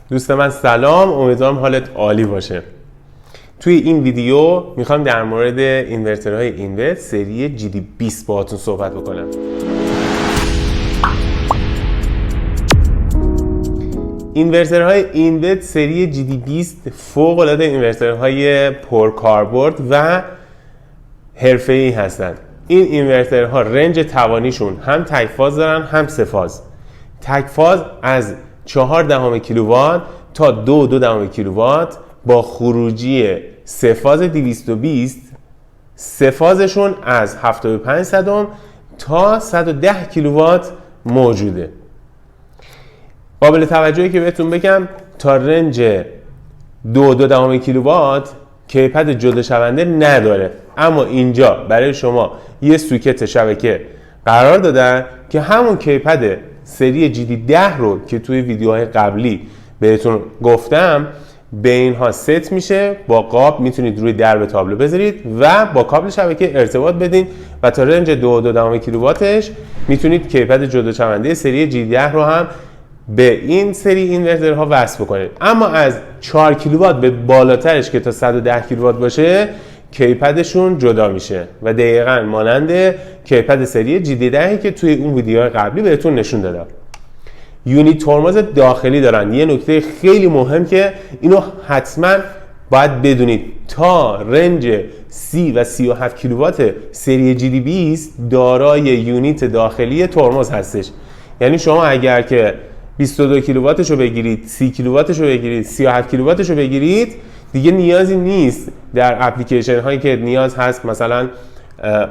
دوست من سلام، امیدوارم حالت عالی باشه. توی این ویدیو میخوام در مورد اینورترهای اینوت سری GD20 باهاتون صحبت بکنم. اینورترهای اینوت سری GD20 فوق العاده اینورترهای پرکاربرد و حرفه‌ای هستند. این اینورترها رنج توانیشون هم تک فاز دارن هم سه فاز. تک فاز از 0.4 کیلووات تا 2.2 کیلووات با خروجی سه فاز 220. سه فازشون از 75 صدم تا 110 کیلووات موجوده. قابل توجهی که بهتون بگم تا رنج 2.2 کیلووات کیپد جدا شونده نداره، اما اینجا برای شما یه سوکت شبکه قرار دادن که همون کیپد سری GD10 رو که توی ویدیوهای قبلی بهتون گفتم به اینها ست میشه. با قاب میتونید روی درب تابلو بذارید و با کابل شبکه ارتباط بدین و تا رنج 2.2 کیلوواتش میتونید کیپد جدا شونده سری GD10 رو هم به این سری اینورترها وصل بکنید. اما از 4 کیلووات به بالاترش که تا 110 کیلووات باشه کیپدشون جدا میشه و دقیقاً مانند کیپد سری GD10 که توی اون ویدیوهای قبلی بهتون نشون دادم. یونیت ترمز داخلی دارن. یه نکته خیلی مهم که اینو حتما باید بدونید، تا رنج 30 و 37 کیلووات سری GD20 دارای یونیت داخلی ترمز هستش. یعنی شما اگر که 22 کیلوواتش رو بگیرید، 30 کیلوواتش رو بگیرید، 37 کیلوواتش رو بگیرید، دیگه نیازی نیست در اپلیکیشن هایی که نیاز هست مثلا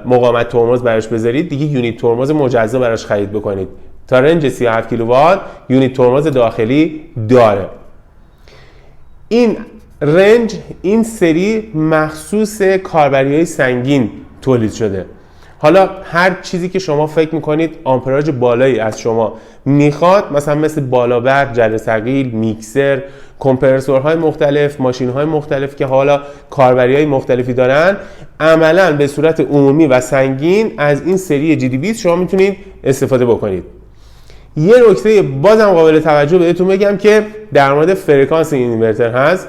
مقاومت ترمز براش بذارید، دیگه یونیت ترمز مجزا براش خرید بکنید. تا رنج 37 کیلووات یونیت ترمز داخلی داره. این رنج این سری مخصوص کاربری‌های سنگین تولید شده. حالا هر چیزی که شما فکر میکنید آمپراژ بالایی از شما میخواد، مثلا مثل بالابر، جره ثقیل، میکسر، کمپرسورهای مختلف، ماشینهای مختلف که حالا کاربری‌های مختلفی دارن، عملاً به صورت عمومی و سنگین از این سری GD20 شما میتونید استفاده بکنید. یه نکته بازم قابل توجه بهتون بگم که در مورد فرکانس این اینورتر هست.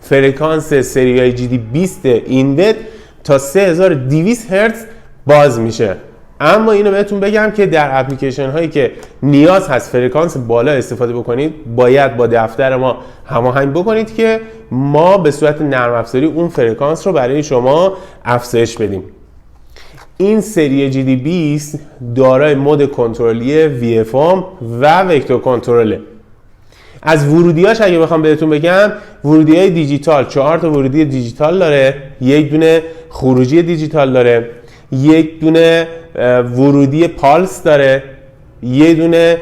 فرکانس سری‌های GD20 اینوت تا 3200 هرتز باز میشه. اما اینو بهتون بگم که در اپلیکیشن هایی که نیاز هست فرکانس بالا استفاده بکنید باید با دفتر ما هماهنگ بکنید که ما به صورت نرم افزاری اون فرکانس رو برای شما افزایش بدیم. این سری GD20 دارای مود کنترلی VFM و وکتور کنترله. از ورودیاش اگه بخوام بهتون بگم، ورودیای دیجیتال 4 تا ورودی دیجیتال داره، یک دونه خروجی دیجیتال داره، یک دونه ورودی پالس داره، یه دونه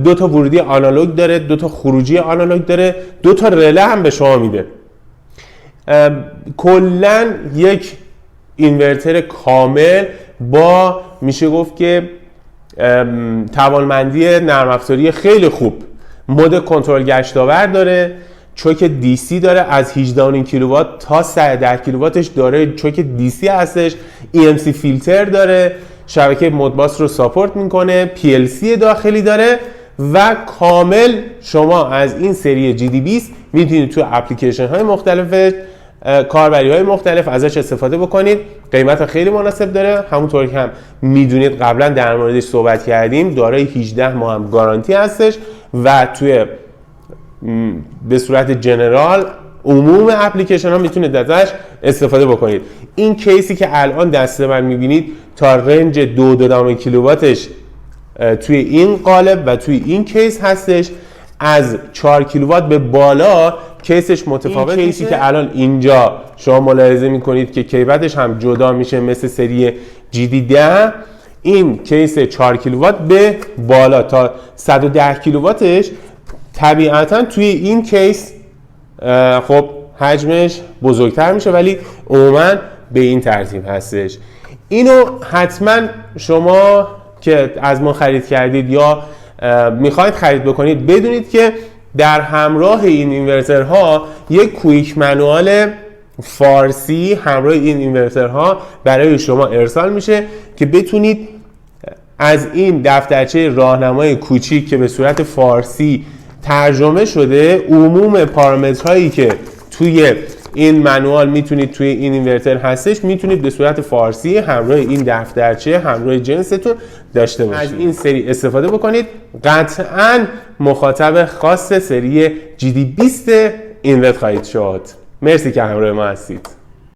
2 تا ورودی آنالوگ داره، 2 تا خروجی آنالوگ داره، 2 تا رله هم به شما میده. کلاً یک اینورتر کامل با میشه گفت که توانمندی نرم افزاری خیلی خوب. مود کنترل گشتاور داره، چوک DC داره از 18.5 کیلووات تا 110 کیلوواتش داره چوک DC هستش. EMC فیلتر داره، شبکه مودباس رو ساپورت میکنه، PLC داخلی داره و کامل شما از این سری GD20 میتونید تو اپلیکیشن های مختلف، کاربری های مختلف ازش استفاده بکنید. قیمت خیلی مناسب داره، همونطور که هم میدونید قبلا در موردش صحبت کردیم، دارای 18 ماه هم گارانتی هستش و توی به صورت جنرال عموم اپلیکیشن ها میتونید ازش استفاده بکنید. این کیسی که الان دست من میبینید تا رنج 2.2 کیلوواتش توی این قالب و توی این کیس هستش. از 4 کیلووات به بالا کیسش متفاوت. این کیسی که الان اینجا شما ملاحظه میکنید که کیبدش هم جدا میشه مثل سری GD10، این کیس 4 کیلووات به بالا تا 110 کیلوواتش طبیعتا توی این کیس خب حجمش بزرگتر میشه، ولی عموما به این ترتیب هستش. اینو حتما شما که از ما خرید کردید یا میخواید خرید بکنید بدونید که در همراه این اینورترها یک کویک منوال فارسی همراه این اینورترها برای شما ارسال میشه که بتونید از این دفترچه راهنمای کوچیک که به صورت فارسی ترجمه شده. عموم پارامترهایی که توی این منوال میتونید توی این اینورتر هستش میتونید به صورت فارسی همراه این دفترچه همراه جنستون داشته باشید. از این سری استفاده بکنید، قطعاً مخاطب خاص سری GD20 اینورت خواهید شد. مرسی که همراه ما هستید.